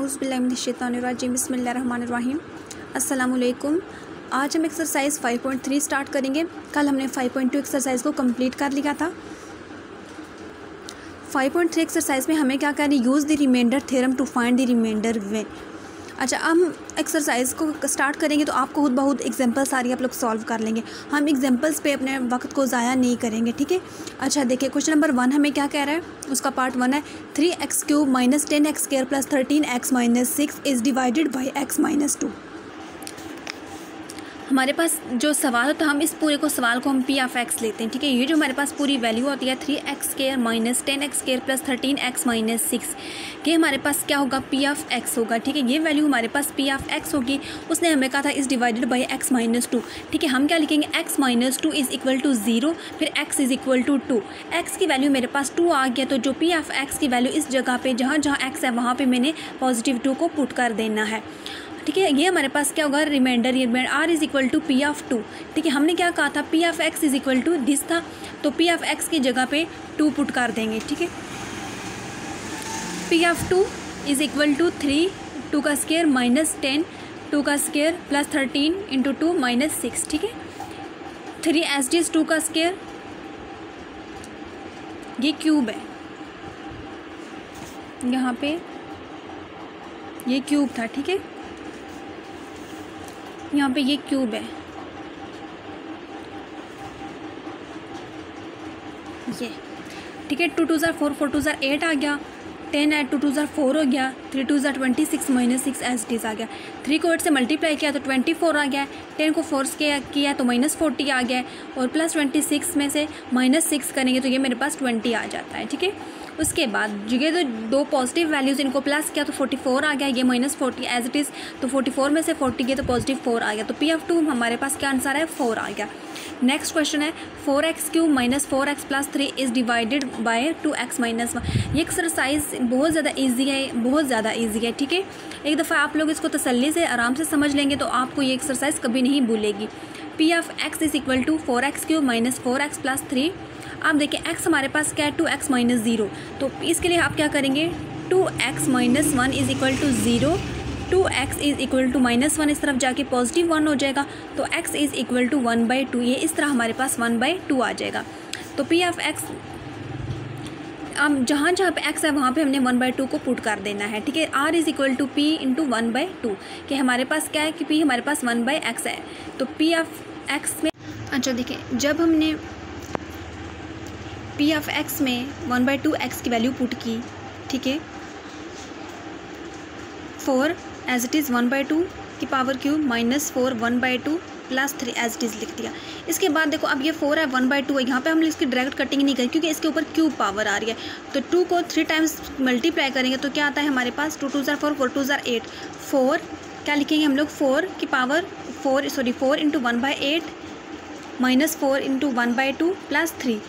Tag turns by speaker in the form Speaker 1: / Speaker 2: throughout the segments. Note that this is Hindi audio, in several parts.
Speaker 1: औज़ुबिल्लाहिमिनश्शैतानिर्रजीम बिस्मिल्लाहिर्रहमानिर्रहीम। अस्सलामुअलैकुम। आज हम एक्सरसाइज 5.3 स्टार्ट करेंगे। कल हमने 5.2 एक्सरसाइज को कंप्लीट कर लिया था। 5.3 एक्सरसाइज में हमें क्या करना है, use the remainder theorem to find the remainder way. अच्छा, हम एक्सरसाइज को स्टार्ट करेंगे तो आपको खुद बहुत एग्जांपल सारी आप लोग सॉल्व कर लेंगे। हम एग्जांपल्स पे अपने वक्त को ज़ाया नहीं करेंगे, ठीक है। अच्छा देखिए, क्वेश्चन नंबर 1 हमें क्या कह रहा है, उसका पार्ट 1 है 3x³ - 10x² + 13x - 6 is divided by x - 2। हमारे पास जो सवाल होता है, हम इस पूरे को सवाल को हम p(x) लेते हैं, ठीक है। ये जो हमारे पास पूरी वैल्यू होती है 3x² - 10x² + 13x - 6, ये हमारे पास क्या होगा, p(x) होगा, ठीक है। ये वैल्यू हमारे पास p(x) होगी। उसने हमें कहा था इज़ डिवाइडेड बाई x - 2, ठीक है। हम क्या लिखेंगे, x - 2 इज़ इक्वल टू 0, फिर x is equal to 2। x की वैल्यू मेरे पास 2 आ गया, तो जो p(x) की वैल्यू इस जगह पे जहाँ जहाँ x है वहाँ पे मैंने पॉजिटिव 2 को पुट कर देना है, ठीक है। ये हमारे पास क्या होगा, remainder r is equal to p(2), ठीक है। हमने क्या कहा था, p(x) is equal to this था, तो p(x) की जगह पे 2 पुट कर देंगे, ठीक है। p(2) इज़ इक्वल टू 3 2 का स्क्वायर माइनस 10 2 का स्क्वायर प्लस 13 इंटू 2 माइनस 6, ठीक है। 3 as 2 का स्क्वायर, ये क्यूब है, यहाँ पे ये क्यूब था, ठीक है। यहाँ पे ये क्यूब है, ये ठीक है। 2 2 ज़ा 4 4 2 ज़ा 8 आ गया, 10 ऐड 2 2 ज़ा 4 हो गया, 3 2 ज़ा 26 माइनस 6 एज आ गया। 3 को 8 से मल्टीप्लाई किया तो 24 आ गया, 10 को 4 से किया तो माइनस 40 आ गया, और प्लस 26 में से माइनस 6 करेंगे तो ये मेरे पास 20 आ जाता है, ठीक है। उसके बाद ये तो दो पॉजिटिव वैल्यूज़, इनको प्लस किया तो 44 आ गया, ये माइनस 40 एज इट इज़, तो 44 में से 40 गया तो पॉजिटिव 4 आ गया, तो p(2) हमारे पास क्या आंसर है, 4 आ गया। नेक्स्ट क्वेश्चन है 4x³ - 4x + 3 is divided by 2x - 1। ये एक्सरसाइज बहुत ज़्यादा ईजी है, बहुत ज़्यादा ईजी है, ठीक है। एक दफ़ा आप लोग इसको तसल्ली से आराम से समझ लेंगे तो आपको ये एक्सरसाइज कभी नहीं भूलेगी। p(x) is equal to 4x³ - 4x + 3। आप देखिए x हमारे पास क्या है, 2x - 0, तो इसके लिए आप क्या करेंगे, 2x - 1 is equal to 0, 2x is equal to -1 इस तरफ जाके पॉजिटिव 1 हो जाएगा, तो x इज़ इक्वल टू 1/2, ये इस तरह हमारे पास 1/2 आ जाएगा। तो p(x) अब जहाँ जहाँ पे x है वहाँ पे हमने 1/2 को पुट कर देना है, ठीक है। r is equal to p into 1/2, कि हमारे पास क्या है कि p हमारे पास 1/x है, तो p(x) में, अच्छा देखिए, जब हमने p(x) में 1/2x की वैल्यू पुट की, ठीक है, 4 एज इट इज़ 1/2 की power cube minus 4 1/2 plus 3 as it is लिख दिया। इसके बाद देखो, अब ये 4 है 1/2 है, यहाँ पे हमने इसकी डायरेक्ट कटिंग नहीं करी क्योंकि इसके ऊपर क्यूब पावर आ रही है, तो 2 को 3 टाइम्स मल्टीप्लाई करेंगे तो क्या आता है हमारे पास, 2 2 ज़ा 4 4 2 ज़ा 8, 4 क्या लिखेंगे हम लोग, 4 की power 4 into 1/8 minus 4 into 1/2 plus 3,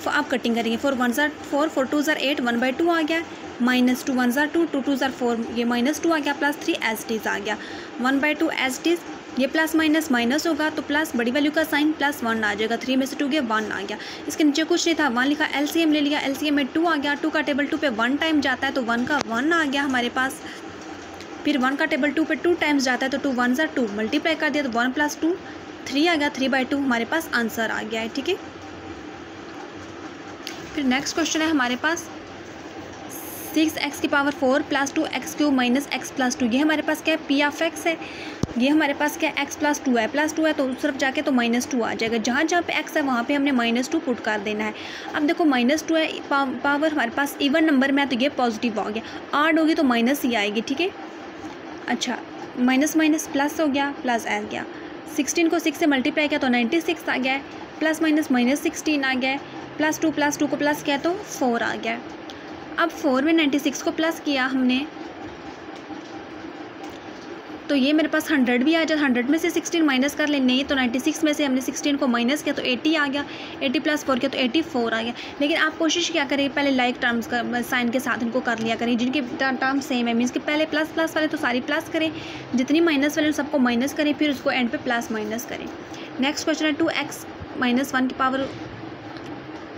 Speaker 1: आप कटिंग करेंगे, 4 1 ज़ा 4 4 2 ज़ा 8 1/2 आ गया, माइनस 2 1 ज़ा 2 2 2 ज़ा 4, ये -2 आ गया, प्लस 3 एज इट इज़ आ गया, 1/2 एज इट इज़, ये प्लस माइनस माइनस होगा तो प्लस बड़ी वैल्यू का साइन प्लस 1 आ जाएगा, 3 में से 2 गया 1 आ गया। इसके नीचे कुछ नहीं था, 1 लिखा, LCM ले लिया, LCM में 2 आ गया, 2 का टेबल 2 पे 1 टाइम जाता है तो 1 का 1 आ गया हमारे पास, फिर 1 का टेबल 2 पे 2 टाइम्स जाता है तो 2 1 ज़ा 2 मल्टीप्लाई कर दिया तो 1 + 2 3 आ गया, 3/2 हमारे पास आंसर आ गया है, ठीक है। फिर नेक्स्ट क्वेश्चन है हमारे पास 6x की पावर 4 + 2x³ - x + 2, ये हमारे पास क्या है, p(x) है, ये हमारे पास क्या है, x + 2 है, +2 है तो उस तरफ जाके तो -2 आ जाएगा, जहाँ जहाँ पे x है वहाँ पे हमने -2 पुट कर देना है। अब देखो -2 है, पावर हमारे पास इवन नंबर में है तो ये पॉजिटिव हो गया, आड होगी तो माइनस ही आएगी, ठीक है। अच्छा, माइनस माइनस प्लस हो गया, प्लस आ गया, 16 को 6 से मल्टीप्लाई किया तो 96 आ गया है, प्लस माइनस -16 आ गया है, +2 को प्लस किया तो 4 आ गया। अब 4 में 96 को प्लस किया हमने तो ये मेरे पास 100 भी आ जाए, 100 में से 16 माइनस कर ले, नहीं तो 96 में से हमने 16 को माइनस किया तो 80 आ गया, 80 + 4 किया तो 84 आ गया। लेकिन आप कोशिश क्या करें, पहले लाइक टर्म्स का साइन के साथ इनको कर लिया करें, जिनके टर्म सेम है, मीन्स कि पहले प्लस प्लस वाले तो सारी प्लस करें, जितनी माइनस वाले सबको माइनस करें, फिर उसको एंड पे प्लस माइनस करें। नेक्स्ट क्वेश्चन है 2x - 1 की पावर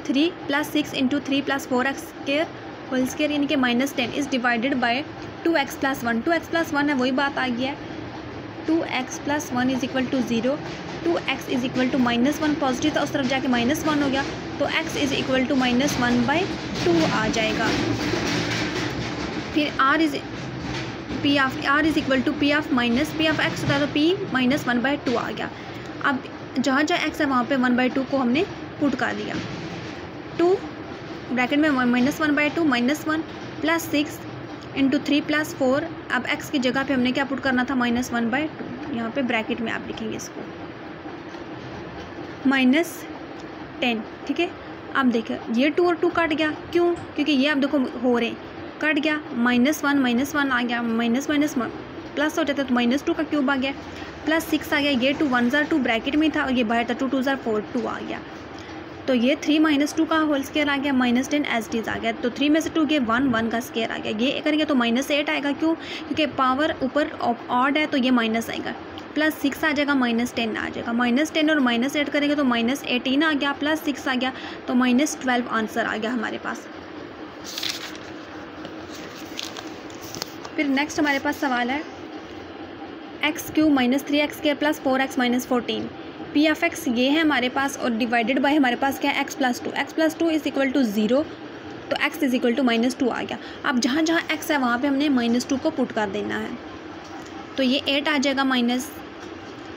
Speaker 1: 3 + 6 × 3 + 4x² होल स्क्वायर यानी कि -10 is divided by 2x+1, 2x+1 है, वही बात आ गया है, 2x+1 is equal to 0, 2x is equal to -1, positive था उस तरफ जाके -1 हो गया, तो x इज इक्वल टू -1/2 आ जाएगा। फिर r is equal to p of x होता है, तो p -1/2 आ गया। अब जहाँ जहाँ x है वहाँ पे 1/2 को हमने पुट कर दिया, 2 ब्रैकेट में -1/2 -1 प्लस 6 इंटू 3 प्लस 4, अब x की जगह पे हमने क्या पुट करना था, -1/2, यहाँ पे ब्रैकेट में आप लिखेंगे इसको -10, ठीक है। अब देखिए ये 2 और 2 कट गया, क्यों, क्योंकि ये आप देखो हो रहे कट गया, -1 आ गया, माइनस प्लस हो जाता है तो -2 का क्यूब आ गया, प्लस 6 आ गया, ये 2 1 ज़ार 2 ब्रैकेट में था और ये बाहर था, 2 2 ज़ार 4 2 आ गया, तो ये 3 -2 का होल स्केयर आ गया, -10 एज इट इज़ आ गया, तो 3 में से 2 गए 1 1 का स्केयर आ गया, ये करेंगे तो -8 आएगा, क्यों, क्योंकि पावर ऊपर ऑड है तो ये माइनस आएगा, प्लस 6 आ जाएगा, -10 आ जाएगा, -10 और -8 करेंगे तो -18 आ गया, प्लस 6 आ गया, तो -12 आंसर आ गया हमारे पास। फिर नेक्स्ट हमारे पास सवाल है x³ -3x² plus 4x -14, p of x ये है हमारे पास, और डिवाइडेड बाय हमारे पास क्या है, x+2 इज इक्वल टू 0, तो x इज इक्वल टू -2 आ गया। अब जहाँ जहाँ x है वहाँ पे हमने -2 को पुट कर देना है, तो ये 8 आ जाएगा माइनस,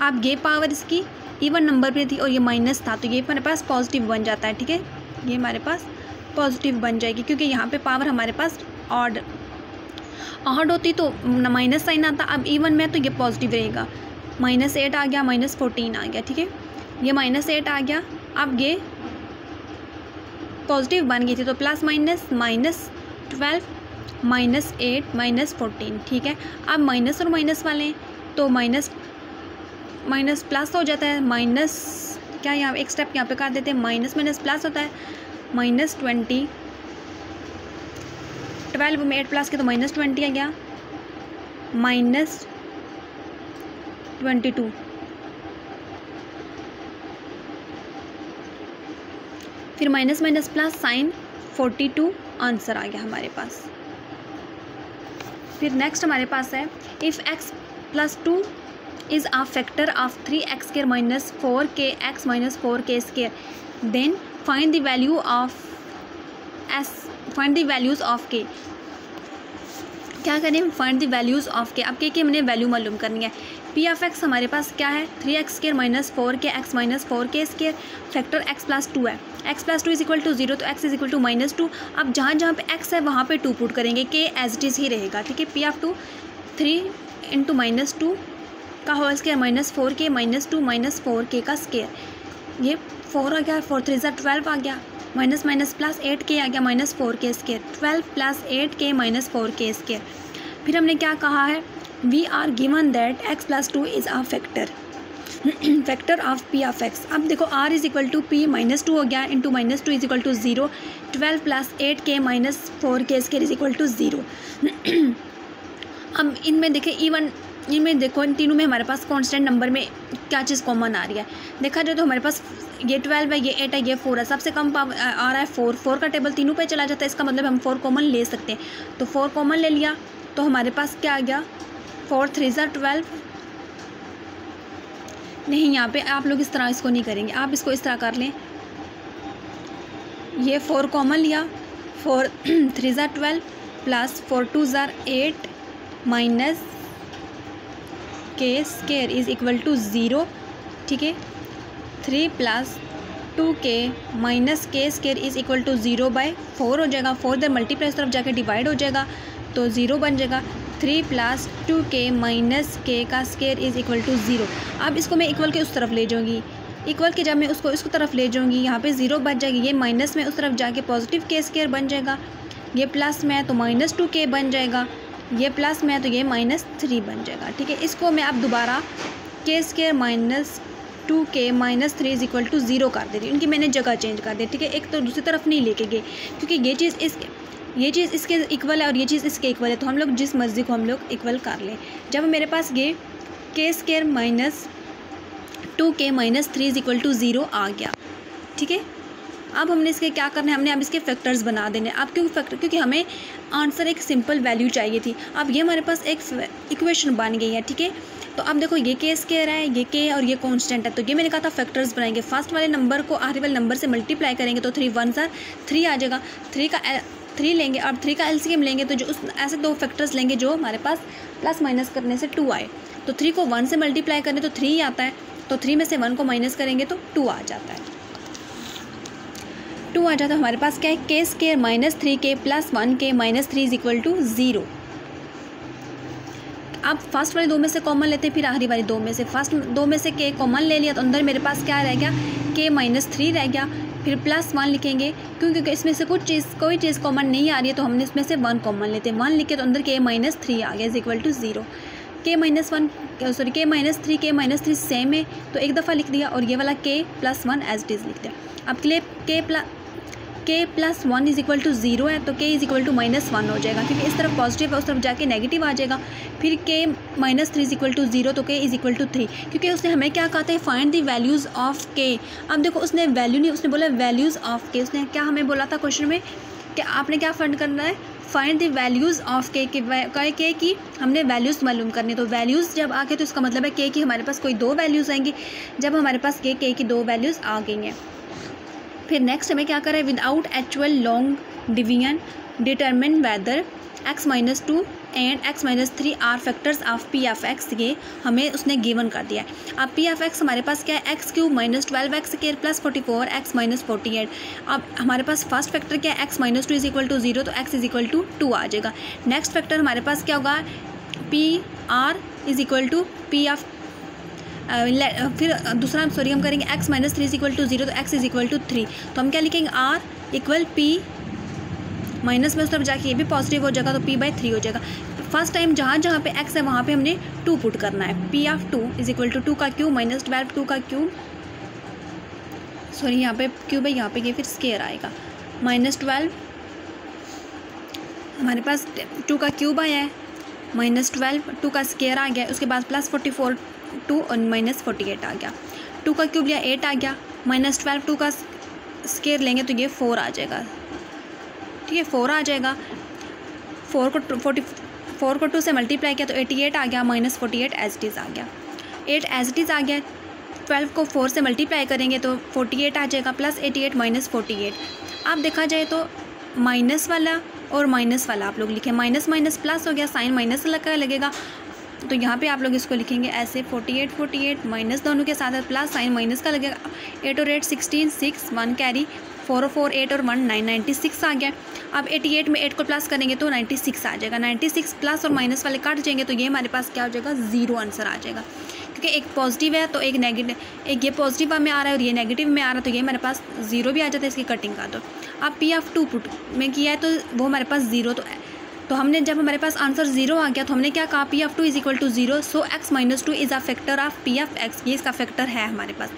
Speaker 1: अब ये पावर इसकी इवन नंबर पे थी और ये माइनस था, तो ये हमारे पास पॉजिटिव बन जाता है, ठीक है, ये हमारे पास पॉजिटिव बन जाएगी, क्योंकि यहाँ पे पावर हमारे पास ऑड होती तो माइनस साइन आता, अब इवन में तो ये पॉजिटिव रहेगा, -8 आ गया, -14 आ गया, ठीक है, ये -8 आ गया, अब ये पॉजिटिव बन गई थी तो प्लस माइनस -12 -8 -14, ठीक है। अब माइनस और माइनस वाले तो माइनस प्लस हो जाता है, माइनस क्या यहाँ एक स्टेप यहाँ पे कर देते हैं, माइनस प्लस होता है, -20, 12 में 8 प्लस के तो -20 आ गया, -22, फिर माइनस प्लस साइन 42 आंसर आ गया हमारे पास। फिर नेक्स्ट हमारे पास है if x+2 is a factor of 3x² -4kx -4k², then find the values of k। क्या करें, find the values of k। अब k की हमने वैल्यू मालूम करनी है। p ऑफ x हमारे पास क्या है, 3x² -4kx -4k², factor x+2 है, x+2 इज इक्वल टू 0, तो x इज इक्वल टू -2। अब जहाँ जहाँ पे x है वहाँ पे 2 पुट करेंगे, k एज इट इज़ ही रहेगा, ठीक है। p ऑफ 2 3 इंटू -2 का होल स्केयर -4k -2 -4k का स्केयर, ये 4 आ गया, 4 3 ज़ा 12 आ गया, माइनस प्लस 8k आ गया -4k², 12 प्लस 8k -4k²। फिर हमने क्या कहा है, we are given that x+2 is a factor of p of x। अब देखो r is equal to p -2 हो गया, into -2 is equal to 0, 12 plus 8k -4k² is equal to 0। अब इनमें देखें इनमें देखो इन तीनों में हमारे पास कांस्टेंट नंबर में क्या चीज़ कॉमन आ रही है, देखा जाए तो हमारे पास ये 12 है, ये 8 है, ये 4 है, सबसे कम आ रहा है 4 का टेबल तीनों पे चला जाता है, इसका मतलब हम 4 कॉमन ले सकते हैं, तो 4 कॉमन ले लिया तो हमारे पास क्या आ गया, 4 3 ज़ा 12। नहीं, यहाँ पे आप लोग इस तरह इसको नहीं करेंगे, आप इसको इस तरह कर लें, ये 4 कॉमन लिया, 4 3 ज़ा 12 प्लस 4 2 ज़ा 8 minus k² is equal to 0, ठीक है। 3 plus 2k minus k² is equal to 0/4 हो जाएगा, 4 इधर मल्टीप्लाई इस तरफ जाके डिवाइड हो जाएगा तो 0 बन जाएगा। 3 प्लस 2k माइनस k का स्केयर इज़ इक्वल टू 0। अब इसको मैं इक्वल के उस तरफ ले जाऊँगी, इक्वल के जब मैं उसको इसको तरफ ले जाऊँगी यहाँ पे 0 बच जाएगी, ये माइनस में उस तरफ जाके पॉजिटिव k² बन जाएगा, ये प्लस में है तो -2k बन जाएगा, ये प्लस में है तो ये -3 बन जाएगा, ठीक है। इसको मैं अब दोबारा k² -2k -3 is equal to 0 कर दे रही हूँ, इनकी मैंने जगह चेंज कर दी, ठीक है। एक तो दूसरी तरफ नहीं लेके गए क्योंकि ये चीज़ इसके इक्वल है और ये चीज़ इसके इक्वल है, तो हम लोग जिस मर्ज़ी को हम लोग इक्वल कर लें। जब मेरे पास ये k² -2k -3 is equal to 0 आ गया, ठीक है। अब हमने इसके क्या करना है, हमने अब इसके फैक्टर्स बना देने। अब क्योंकि हमें आंसर एक सिंपल वैल्यू चाहिए थी। अब ये हमारे पास एक इक्वेशन बन गई है, ठीक है। तो अब देखो ये के स्क्वायर है, ये के और ये कांस्टेंट है, तो ये मैंने कहा था फैक्टर्स बनाएंगे। फर्स्ट वाले नंबर को आखिरी वाले नंबर से मल्टीप्लाई करेंगे तो 3 1 3 आ जाएगा। 3 लेंगे और 3 का एलसीएम लेंगे तो जो उस ऐसे दो फैक्टर्स लेंगे जो हमारे पास प्लस माइनस करने से 2 आए। तो 3 को 1 से मल्टीप्लाई करें तो 3 आता है, तो 3 में से 1 को माइनस करेंगे तो 2 आ जाता है। 2 आ जाता है। हमारे पास क्या है, K square minus 3k plus 1k minus 3 is equal to 0। अब फर्स्ट वाले 2 में से कॉमन लेते हैं, फिर आखिरी वाली 2 में से। फर्स्ट 2 में से k कॉमन ले लिया तो अंदर मेरे पास क्या रह गया, k माइनस 3 रह गया। फिर प्लस 1 लिखेंगे क्योंकि इसमें से कोई चीज़ कॉमन नहीं आ रही है, तो हमने इसमें से 1 कॉमन लेते हैं। 1 लिखे तो अंदर k माइनस 3 आ गया is equal to 0। k minus 3 k minus 3 same है तो एक दफ़ा लिख दिया, और ये वाला k plus 1 as it is लिख दिया। अब k plus 1 is equal to 0 है तो k is equal to minus 1 हो जाएगा, क्योंकि इस तरफ पॉजिटिव है उस तरफ जाके नेगेटिव आ जाएगा। फिर k minus 3 is equal to 0 तो k इज इक्वल टू 3, क्योंकि उसने हमें क्या कहा था, find the values of k। अब देखो उसने वैल्यू नहीं, उसने बोला वैल्यूज़ ऑफ k। उसने क्या हमें बोला था क्वेश्चन में कि आपने क्या फाइंड करना है, find the values of k की हमने वैल्यूज़ मालूम करनी। तो वैल्यूज़ जब आ गए तो इसका मतलब है k की हमारे पास कोई 2 वैल्यूज़ आएंगी। जब हमारे पास k की 2 वैल्यूज़ आ गई हैं, फिर नेक्स्ट हमें क्या करें, without actual long division determine whether x minus 2 and x minus 3 are factors of p of x। ये हमें उसने गिवन कर दिया है। अब p ऑफ x हमारे पास क्या है, x cube minus 12x square plus 44 x minus 48। अब हमारे पास फर्स्ट फैक्टर क्या है, x minus 2 is equal to 0 तो x इज इक्वल टू 2 आ जाएगा। नेक्स्ट फैक्टर हमारे पास क्या होगा, p r is equal to p of फिर दूसरा हम करेंगे x minus 3 is equal to 0 तो x इज इक्वल टू 3। तो हम क्या लिखेंगे, r इक्वल p माइनस में उस तरफ जाके ये भी पॉजिटिव हो जाएगा तो p बाई 3 हो जाएगा। फर्स्ट टाइम जहाँ पे x है वहाँ पे हमने 2 पुट करना है। p of 2 is equal to 2 का क्यूब माइनस 12 2 का क्यूब, यहाँ पे क्यूब है, यहाँ पे ये फिर स्क्वायर आएगा। माइनस 12 हमारे पास 2 का क्यूब आया है, माइनस 12 2 का स्क्वायर आ गया, उसके बाद प्लस 44 2 और माइनस 48 आ गया। 2 का क्यूब लिया 8 आ गया, माइनस 12 2 का स्क्वायर लेंगे तो ये 4 आ जाएगा, ठीक है 4 आ जाएगा। 4 को 2 से मल्टीप्लाई किया तो 88 आ गया, माइनस 48 एज इट इज़ आ गया। 8 एज इट इज़ आ गया। 12 को 4 से मल्टीप्लाई करेंगे तो 48 आ जाएगा, प्लस 88 माइनस 48। अब देखा जाए तो माइनस वाला और माइनस वाला आप लोग लिखें, माइनस माइनस प्लस हो गया, साइन माइनस लगेगा तो यहाँ पे आप लोग इसको लिखेंगे ऐसे 48 माइनस दोनों के साथ प्लस साइन माइनस का लगेगा। 8 और 8 16 6 1 कैरी 4 और 4 8 और 1 9 96 आ गया। अब 88 में 8 को प्लस करेंगे तो 96 आ जाएगा। 96 प्लस और माइनस वाले काट जाएंगे तो ये हमारे पास क्या हो जाएगा, 0 आंसर आ जाएगा, क्योंकि एक पॉजिटिव है तो एक नेगेटिव, एक ये पॉजिटिव में आ रहा है और ये नेगेटिव में आ रहा है तो ये हमारे पास 0 भी आ जाता है। इसकी कटिंग का दो। अब p ऑफ 2 पुट में किया है तो वो हमारे पास 0 तो हमने जब हमारे पास आंसर 0 आ गया तो हमने क्या कहा, p of 2 is equal to 0 so x minus 2 is a factor of p of x। ये इसका फैक्टर है हमारे पास।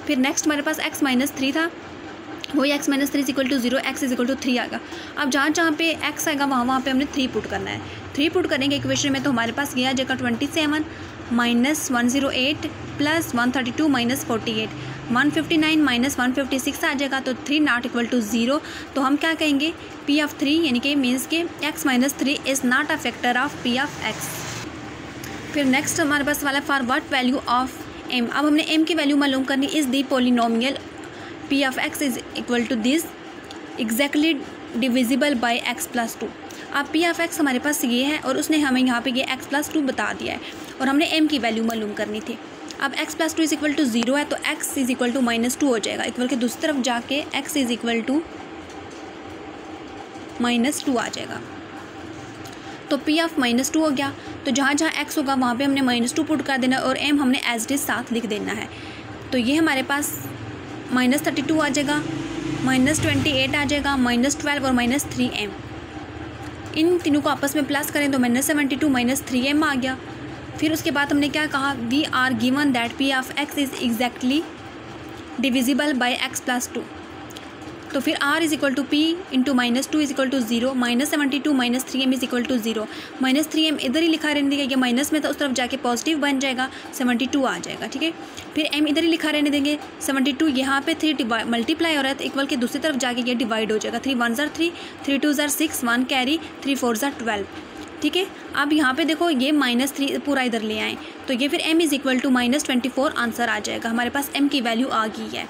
Speaker 1: फिर नेक्स्ट हमारे पास x माइनस 3 था, वही x minus 3 is equal to 0 x is equal to 3 आएगा। अब जहाँ पे x आएगा वहाँ पे हमने 3 पुट करना है। 3 पुट करेंगे इक्वेशन में तो हमारे पास ये आ जाएगा 27 माइनस 108 प्लस 132 माइनस 48 159 माइनस 156 आ जाएगा तो 3 नॉट इक्वल टू 0। तो हम क्या कहेंगे, p ऑफ 3 यानी कि मीन्स के x minus 3 is not a factor of p of x। फिर नेक्स्ट हमारे पास वाला for what value of m। अब हमने m की वैल्यू मालूम करनी, is the polynomial p of x is equal to this exactly divisible by x plus 2। अब p ऑफ x हमारे पास ये है और उसने हमें यहाँ पे ये x प्लस 2 बता दिया है और हमने m की वैल्यू मालूम करनी थी। अब x plus 2 is equal to 0 है तो x is equal to minus 2 हो जाएगा। इक्वल के दूसरी तरफ जाके x is equal to minus 2 आ जाएगा। तो p ऑफ माइनस 2 हो गया। तो जहाँ x होगा वहाँ पे हमने माइनस 2 पुट कर देना और m हमने एज इट इज साथ लिख देना है। तो ये हमारे पास माइनस 32 आ जाएगा, माइनस 28 आ जाएगा, माइनस 12 और माइनस 3m। इन तीनों को आपस में प्लस करें तो माइनस 72 माइनस 3m आ गया। फिर उसके बाद हमने क्या कहा, we are given that p of x is exactly divisible by x plus 2। तो फिर r is equal to P into -2 is equal to 0, -72 -3m is equal to 0, -3m इधर ही लिखा रहने देंगे, ये माइनस में था उस तरफ जाके पॉजिटिव बन जाएगा, 72 आ जाएगा। ठीक है, फिर m इधर ही लिखा रहने देंगे, 72 यहाँ पे 3 मल्टीप्लाई हो रहा है तो इक्वल के दूसरी तरफ जाके ये डिवाइड हो जाएगा, 3 1 ज़ार 3, 3 2 ज़ार 6, 1 कैरी, 3 4 ज़ार 12। ठीक है, अब यहाँ पे देखो ये -3 पूरा इधर ले आए तो ये फिर m is equal to -24 answer आ जाएगा, हमारे पास m की वैल्यू आ गई है।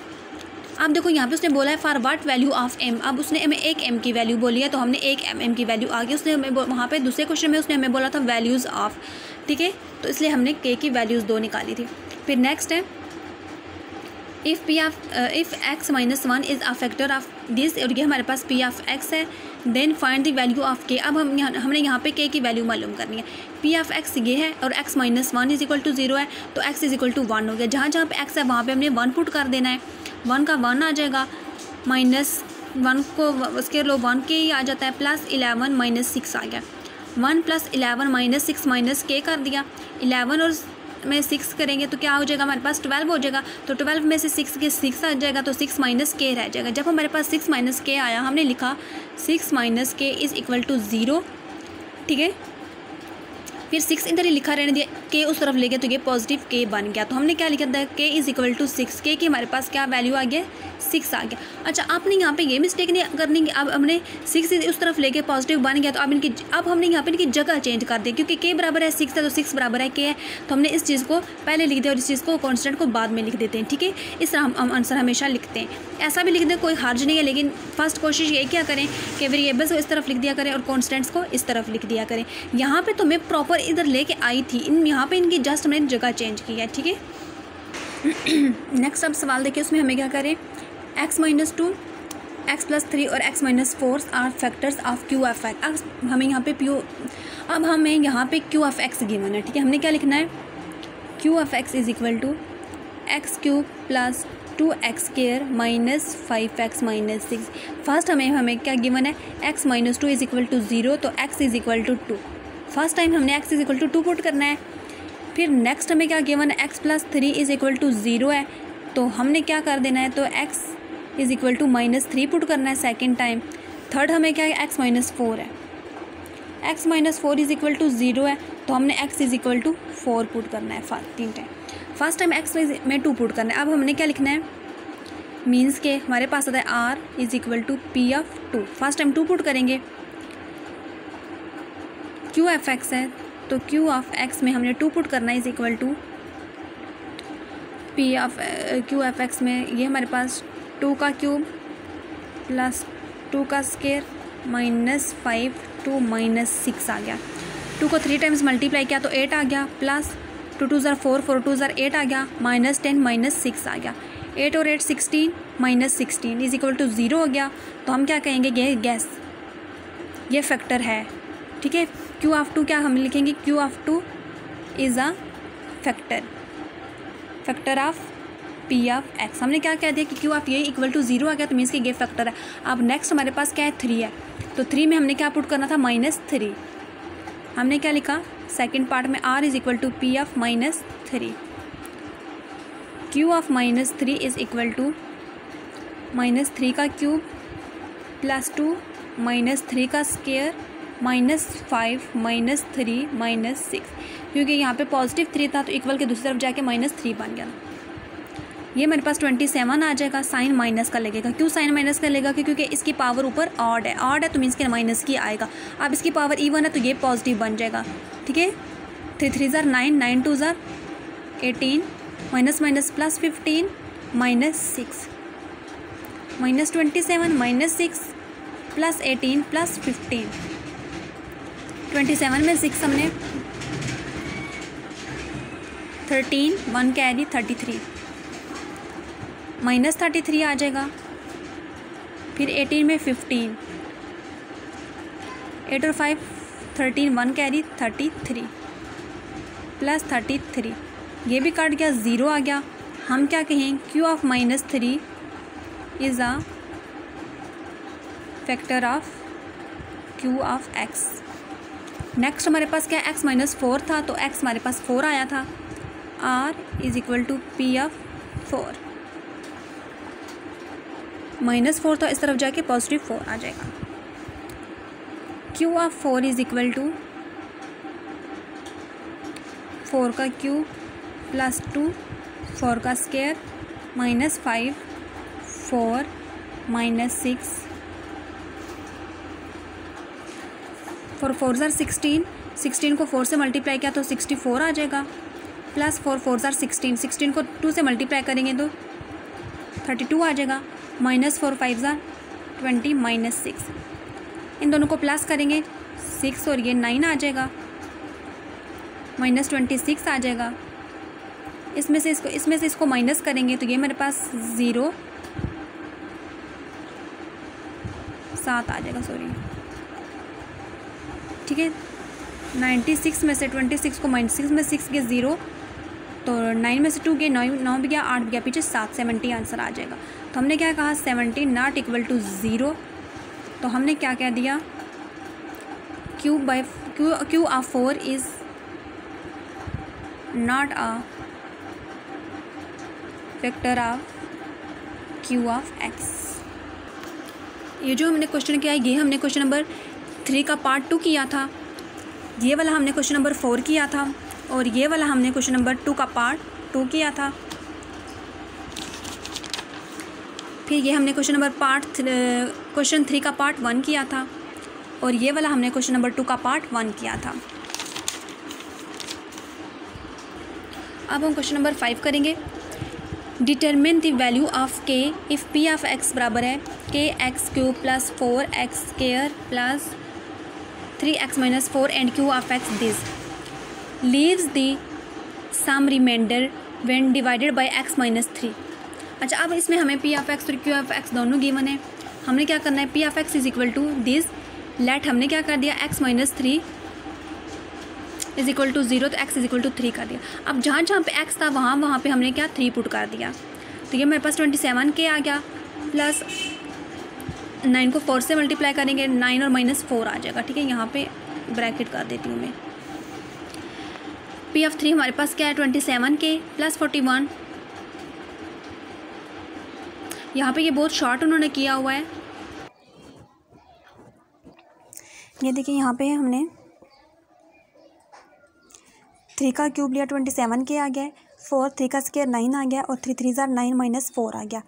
Speaker 1: अब देखो यहाँ पे उसने बोला है for what value of m, अब उसने हमें एक m की वैल्यू बोली है तो हमने एक m की वैल्यू आ गई, उसने हमें वहाँ पे दूसरे क्वेश्चन में उसने हमें बोला था वैल्यूज़ ऑफ। ठीक है, तो इसलिए हमने k की वैल्यूज़ 2 निकाली थी। फिर नेक्स्ट है if x - 1 is a factor of this, और ये हमारे पास p ऑफ x है, then find the value of k। अब हमने यहाँ पे k की वैल्यू मालूम करनी है। p ऑफ x ये है और x - 1 इज इक्वल टू 0 है तो x इज इक्वल टू 1 हो गया। जहाँ जहाँ पे x है वहाँ पे हमने 1 पुट कर देना है, 1 का 1 आ जाएगा, -1 को उसके लो 1 के ही आ जाता है, +11 -6 आ गया, 1 + 11 -6 - k कर दिया, 11 और में 6 करेंगे तो क्या हो जाएगा हमारे पास 12 हो जाएगा, तो 12 में से 6 के 6 आ जाएगा तो 6 - k रह जाएगा। जब हमारे पास 6 - k आया हमने लिखा 6 - k इज़ इक्वल टू 0। ठीक है, फिर 6 इधर ही लिखा रहने दिया, k उस तरफ ले गया तो ये पॉजिटिव k बन गया, तो हमने क्या लिखा था k is equal to 6, k की हमारे पास क्या वैल्यू आ गया 6 आ गया। अच्छा, आपने यहाँ पे ये मिस्टेक नहीं करनी कि अब हमने 6 उस तरफ लेके पॉजिटिव बन गया तो अब हमने यहाँ पे इनकी जगह चेंज कर दी, क्योंकि k बराबर है 6 है तो 6 बराबर है k है, तो हमने इस चीज़ को पहले लिख दिया और इस चीज़ को कॉन्स्टेंट को बाद में लिख देते हैं। ठीक है, इस तरह हम आंसर हमेशा लिखते हैं, ऐसा भी लिख दें कोई हर्ज नहीं है, लेकिन फर्स्ट कोशिश ये क्या करें कि वेरिएबल्स को इस तरफ लिख दिया करें और कॉन्स्टेंट्स को इस तरफ लिख दिया करें। यहाँ पर तो मैं प्रॉपर इधर लेके आई थी, यहाँ पर इनकी जस्ट हमने जगह चेंज की है। ठीक है, नेक्स्ट अब सवाल देखिए, उसमें हमें क्या करें, x - 2, x + 3 और x - 4 are factors of q of x। अब हमें यहाँ पे q ऑफ x गिवन है। ठीक है, हमने क्या लिखना है, q of x is equal to x³ + 2x² - 5x - 6। First हमें क्या गिवन है, x - 2 इज़ इक्वल टू 0 तो x is equal to 2। First time हमने x is equal to 2 put करना है। फिर नेक्स्ट हमें क्या गिवन है, x + 3 इज़ इक्वल टू 0 है तो हमने क्या कर देना है, तो x is equal to -3 put करना है सेकेंड टाइम। थर्ड हमें क्या है, x - 4 है, x - 4 इज़ इक्वल टू 0 है तो हमने x is equal to 4 put करना है 3 टाइम। फर्स्ट टाइम x में 2 पुट करना है। अब हमने क्या लिखना है, मीन्स के हमारे पास आता है r is equal to p of 2। First time 2 put करेंगे, q ऑफ x है तो q ऑफ x में हमने 2 पुट करना है is equal to p of q of x में ये हमारे पास 2 का क्यूब + 2 का स्क्वायर -5 2 -6 आ गया। 2 को 3 टाइम्स मल्टीप्लाई किया तो 8 आ गया, प्लस 2 2 ज़ार 4 4 2 ज़ार 8 आ गया, -10 -6 आ गया, 8 और 8 16 -16 इज़ इक्वल टू 0 हो गया। तो हम क्या कहेंगे, ये गैस ये फैक्टर है। ठीक है, q ऑफ 2 क्या हम लिखेंगे, q of 2 is a factor of p of x। हमने क्या कह दिया कि q ऑफ ये इक्वल टू 0 आ गया तो मीन्स कि ये फैक्टर है। अब नेक्स्ट हमारे पास क्या है, 3 है तो 3 में हमने क्या पुट करना था, -3। हमने क्या लिखा सेकंड पार्ट में, r is equal to p of -3, q of -3 is equal to -3 का क्यूब + 2 -3 का स्क्वायर -5 -3 -6, क्योंकि यहाँ पे पॉजिटिव 3 था तो इक्वल के दूसरी तरफ जाके -3 बन गया। ये मेरे पास 27 आ जाएगा, साइन माइनस का लगेगा। क्यों साइन माइनस का लगेगा, क्योंकि इसकी पावर ऊपर ऑड है तो मीन्स के माइनस की आएगा। अब इसकी पावर इवन है तो ये पॉजिटिव बन जाएगा। ठीक है, 3 3 ज़ार 9 9 2 ज़ार 18 माइनस माइनस प्लस 15 -6 -27 -6 + 18 + 15। 27 में 6 हमने 13 1 कैरी 33 -33 आ जाएगा। फिर 18 में 15 8 और 5 13 1 कैरी 33 + 33 ये भी कट गया, 0 आ गया। हम क्या कहें, q of -3 is a factor of q of x। Next हमारे पास क्या, x - 4 था तो x हमारे पास 4 आया था, r is equal to p of 4। -4 था, इस तरफ जाके +4 आ जाएगा। Q of 4 is equal to 4 का क्यूब प्लस 2 4 का स्क्वायर -5 4 -6 4 4 ज़ार 16 16 को 4 से मल्टीप्लाई किया तो 64 आ जाएगा, प्लस 4 4 ज़ार 16 16 को 2 से मल्टीप्लाई करेंगे तो 32 आ जाएगा, -4 5 ज़ार 20 -6 इन दोनों को प्लस करेंगे 6 और ये 9 आ जाएगा, -26 आ जाएगा। इसमें से इसको माइनस करेंगे तो ये मेरे पास 0 7 आ जाएगा, सॉरी ठीक है। 96 में से 26 को -6 में 6 गए 0, तो 9 में से 2 गए 9 भी गया, 8 भी गया, पीछे 7 70 आंसर आ जाएगा। तो हमने क्या कहा 70 नॉट इक्वल टू 0, तो हमने क्या कह दिया Q of 4 is not a vector of Q of x. ये जो हमने क्वेश्चन किया है ये हमने क्वेश्चन नंबर 3 का पार्ट 2 किया था, ये वाला हमने क्वेश्चन नंबर 4 किया था, और ये वाला हमने क्वेश्चन नंबर 2 का पार्ट 2 किया था। फिर ये हमने क्वेश्चन 3 का पार्ट 1 किया था, और ये वाला हमने क्वेश्चन नंबर 2 का पार्ट 1 किया था। अब हम क्वेश्चन नंबर 5 करेंगे। Determine the value of K if P of X बराबर है kx³ plus 4x² plus 3x - 4 and Q of X this leaves the same remainder when divided by x - 3। अच्छा, अब इसमें हमें पी ऑफ एक्स और क्यू ऑफ एक्स दोनों गिवन है। हमने क्या करना है, P of X is equal to this, let हमने क्या कर दिया x - 3 इज इक्वल टू 0, तो x इज इक्वल टू 3 कर दिया। अब जहाँ पे x था वहाँ पे हमने क्या 3 पुट कर दिया, तो ये मेरे पास 27k आ गया, प्लस 9 को 4 से मल्टीप्लाई करेंगे 9 और -4 आ जाएगा, ठीक है। यहाँ पे ब्रैकेट कर देती हूँ मैं। पी ऑफ 3 हमारे पास क्या है 27k प्लस 41, यहाँ पे ये बहुत शॉर्ट उन्होंने किया हुआ है। ये देखिए यहाँ पे हमने 3 का क्यूब लिया 27k आ गया है, 4 3 का स्क्वायर 9 आ गया, और 3 3 ज़ार 9 -4 आ गया।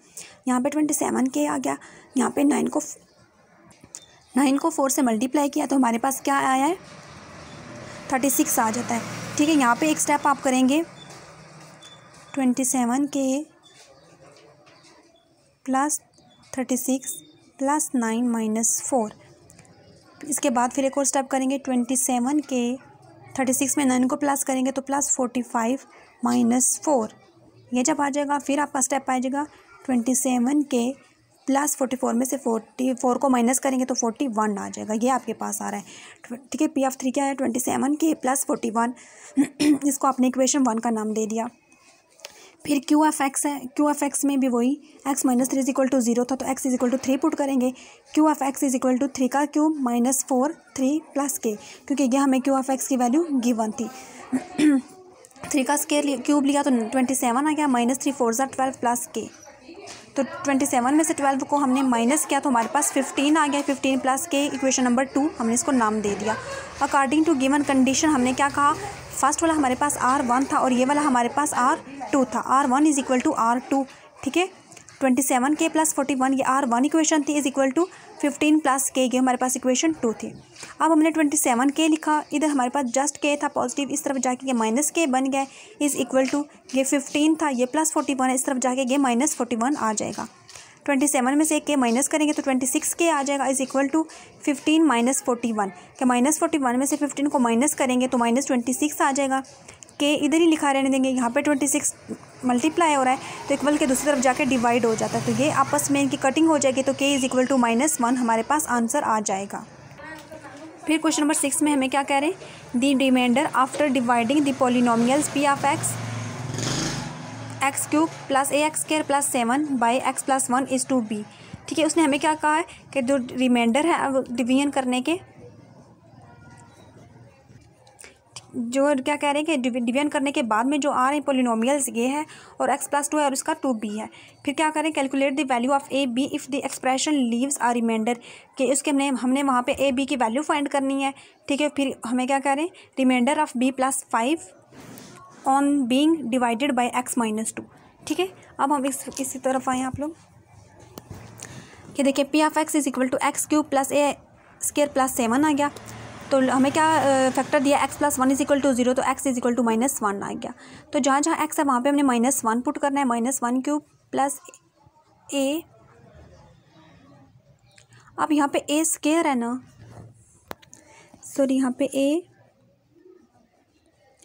Speaker 1: यहाँ पे 27k आ गया, यहाँ पे 9 को 4 से मल्टीप्लाई किया तो हमारे पास क्या आया है 36 आ जाता है, ठीक है। यहाँ पे एक स्टेप आप करेंगे 27k प्लस 36 प्लस 9 -4, इसके बाद फिर एक और स्टेप करेंगे 27k 36 में 9 को प्लस करेंगे तो प्लस 45 -4, ये जब आ जाएगा फिर आपका स्टेप आ जाएगा 27k प्लस 44 में से 44 को माइनस करेंगे तो 41 आ जाएगा, ये आपके पास आ रहा है, ठीक है। पी ऑफ 3 क्या है 27k प्लस 41, इसको आपने इक्वेशन 1 का नाम दे दिया। फिर क्यू ऑफ एक्स है, क्यू ऑफ एक्स में भी वही x - 3 इज इक्वल टू 0 था, तो x is equal to 3 put करेंगे। Q of X is equal to 3 का क्यूब -4 3 प्लस k, क्योंकि ये हमें क्यू ऑफ एक्स की वैल्यू गिवन थी। 3 का स्क्वायर क्यूब लिया तो 27 आ गया, -3 4 ज़ार 12 प्लस k, तो 27 में से 12 को हमने माइनस किया तो हमारे पास 15 आ गया, 15 प्लस k, इक्वेशन नंबर 2 हमने इसको नाम दे दिया। अकॉर्डिंग टू गिवन कंडीशन हमने क्या कहा, फर्स्ट वाला हमारे पास R1 था और ये वाला हमारे पास R2 था, R1 is equal to R2, ठीक है। 27k प्लस 41 ये R1 इक्वेशन थी, is equal to 15 plus k, ये हमारे पास इक्वेशन 2 थी। अब हमने 27k लिखा, इधर हमारे पास जस्ट k था पॉजिटिव, इस तरफ जाके ये माइनस k बन गया, इज इक्वल टू ये 15 था, ये प्लस 41 है, इस तरफ जाके ये -41 आ जाएगा। 27 में से k माइनस करेंगे तो 26k आ जाएगा, इज इक्वल टू 15 - 41 के -41 में से 15 को माइनस करेंगे तो -26 आ जाएगा। k इधर ही लिखा रहने देंगे, यहाँ पे 26 मल्टीप्लाई हो रहा है तो इक्वल के दूसरी तरफ जाके डिवाइड हो जाता है, तो ये आपस में इनकी कटिंग हो जाएगी, तो k इज इक्वल टू -1 हमारे पास आंसर आ जाएगा। फिर क्वेश्चन नंबर 6 में हमें क्या कह रहे हैं, the remainder after dividing the polynomials p of x³ plus ax² plus 7 by x plus 1 is to b, ठीक है। उसने हमें क्या कहा है कि जो रिमाइंडर है अब डिवीजन करने के, जो क्या कह रहे हैं कि डिवीजन करने के बाद में जो आ रहे हैं पोलिनोमियल्स ये है और x+2 है और इसका 2b है। फिर क्या करें, calculate the value of a b if the expression leaves a remainder, कि उसके हमने वहाँ पे a b की वैल्यू फाइंड करनी है, ठीक है। फिर हमें क्या करें, remainder of b + 5 on being divided by x-2, ठीक है। अब हम इसी तरफ आए आप लोग कि देखिए p(x) = x³ + a² + 7 आ गया। तो हमें क्या फैक्टर दिया, x+1 = 0, तो x = -1 आ गया। तो जहाँ जहाँ x है वहाँ पे हमने -1 पुट करना है, -1³ + a। अब यहाँ पे a² है ना, सॉरी यहाँ पे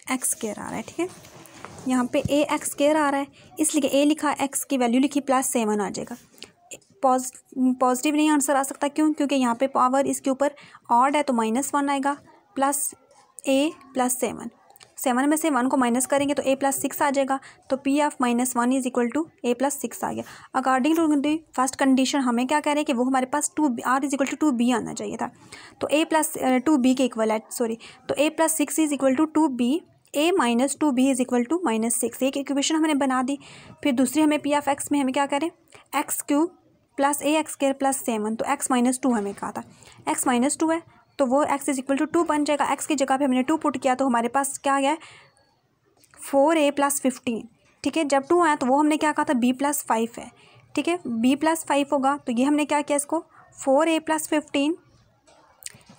Speaker 1: ax² आ रहा है, ठीक है। यहाँ पे ax² आ रहा है, इसलिए a लिखा, x की वैल्यू लिखी, +7 आ जाएगा। पॉजिटिव नहीं आंसर आ सकता, क्यों? क्योंकि यहाँ पे पावर इसके ऊपर ऑड है तो -1 आएगा, प्लस a + 7, 7 में से 1 को माइनस करेंगे तो a + 6 आ जाएगा। तो p ऑफ -1 = a + 6 आ गया। According to the first condition हमें क्या कह रहे हैं कि वो हमारे पास r = 2b आना चाहिए था, तो a + 2b के इक्वल है, सॉरी, तो a + 6 = 2b, a - 2b = -6। एक इक्वेशन हमने बना दी। फिर दूसरी हमें p ऑफ x में हमें क्या करें, x³ + ax² + 7, तो x - 2 हमें कहा था, x - 2 है तो वो x = 2 बन जाएगा। x की जगह पे हमने 2 पुट किया तो हमारे पास क्या आ गया, 4a + 15, ठीक है। जब 2 आया तो वो हमने क्या कहा था, b + 5 है, ठीक है, b + 5 होगा। तो ये हमने क्या किया, इसको 4a + 15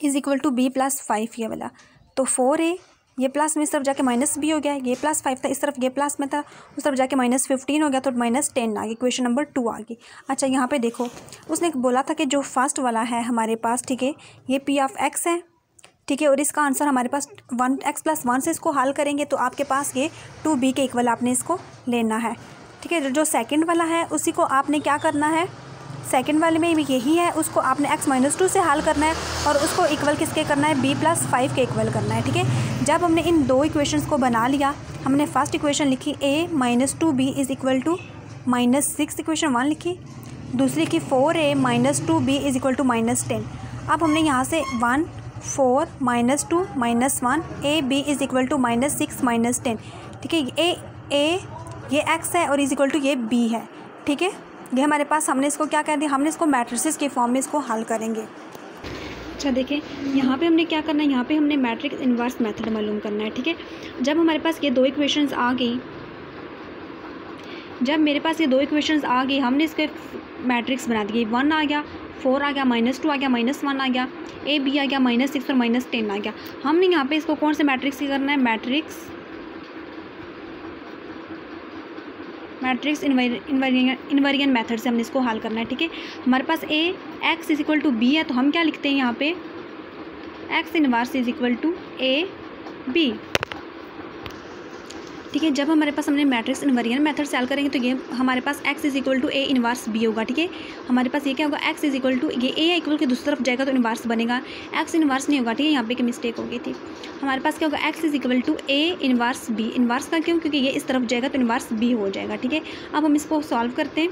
Speaker 1: = b + 5 ये वाला। तो 4a, ये प्लस में इस तरफ जाके -b हो गया, ये +5 था, इस तरफ ये प्लस में था, उस तरफ जाके -15 हो गया, तो -10 आ गई। क्वेश्चन नंबर 2 आ गई। अच्छा यहाँ पे देखो, उसने बोला था कि जो फर्स्ट वाला है हमारे पास, ठीक है, ये p ऑफ x है, ठीक है, और इसका आंसर हमारे पास x + 1 से इसको हल करेंगे तो आपके पास ये 2b के इक्वल आपने इसको लेना है, ठीक है। जो सेकेंड वाला है उसी को आपने क्या करना है, सेकंड वाले में भी यही है, उसको आपने x - 2 से हल करना है और उसको इक्वल किसके करना है, b + 5 के इक्वल करना है, ठीक है। जब हमने इन दो इक्वेशंस को बना लिया, हमने फर्स्ट इक्वेशन लिखी a - 2b = -6, इक्वेशन 1 लिखी, दूसरी लिखी 4a - 2b = -10। अब हमने यहाँ से 1 4 - 2 -1 a b = -6 -10, ठीक है। a ये x है और ये b है, ठीक है। ये हमारे पास, हमने इसको क्या कह दिया, हमने इसको मैट्रिसेस के फॉर्म में इसको हल करेंगे। अच्छा देखिए यहाँ पे हमने क्या करना है, यहाँ पे हमने मैट्रिक्स इन्वर्स मेथड मालूम करना है, ठीक है। जब हमारे पास ये दो इक्वेशंस आ गई, जब मेरे पास ये दो इक्वेशंस आ गई, हमने इसके मैट्रिक्स बना दिए, 1 आ गया, 4 आ गया, -2 आ गया, -1 आ गया, a b आ गया, -6 और -10 आ गया। हमने यहाँ पे इसको कौन से मैट्रिक्स की करना है, मैट्रिक्स इन्वर्जन मेथड से हमने इसको हल करना है, ठीक है। हमारे पास x = b है, तो हम क्या लिखते हैं यहाँ पे, x इन्वर्स = a b, ठीक है। जब हमारे पास हमने मैट्रिक्स इन्वर्जन मेथड से हल करेंगे तो ये हमारे पास x = a इन्वर्स b होगा, ठीक है। हमारे पास ये क्या होगा, x = ये a इक्वल के दूसरी तरफ जाएगा तो इन्वर्स बनेगा, x इन्वर्स नहीं होगा, ठीक है। यहाँ पे एक मिस्टेक हो गई थी। हमारे पास क्या होगा, x = a inverse b, inverse का क्यों, क्योंकि ये इस तरफ जाएगा तो इन्वर्स b हो जाएगा, ठीक है। अब हम इसको सॉल्व करते हैं।